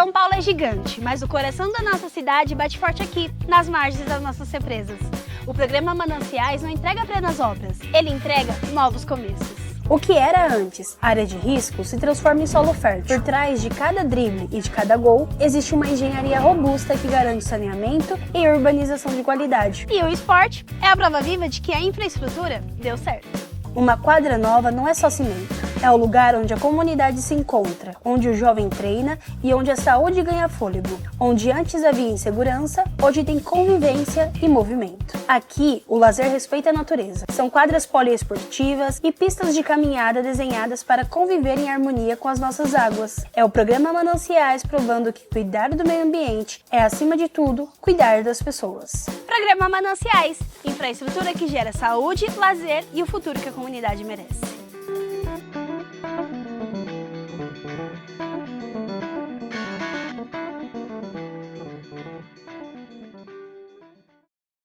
São Paulo é gigante, mas o coração da nossa cidade bate forte aqui, nas margens das nossas represas. O programa Mananciais não entrega apenas obras, ele entrega novos começos. O que era antes área de risco se transforma em solo fértil. Por trás de cada drible e de cada gol, existe uma engenharia robusta que garante saneamento e urbanização de qualidade. E o esporte é a prova viva de que a infraestrutura deu certo. Uma quadra nova não é só cimento, é o lugar onde a comunidade se encontra, onde o jovem treina e onde a saúde ganha fôlego, onde antes havia insegurança, hoje tem convivência e movimento. Aqui, o lazer respeita a natureza. São quadras poliesportivas e pistas de caminhada desenhadas para conviver em harmonia com as nossas águas. É o programa Mananciais provando que cuidar do meio ambiente é, acima de tudo, cuidar das pessoas. Programa Mananciais, infraestrutura que gera saúde, lazer e o futuro que a comunidade merece.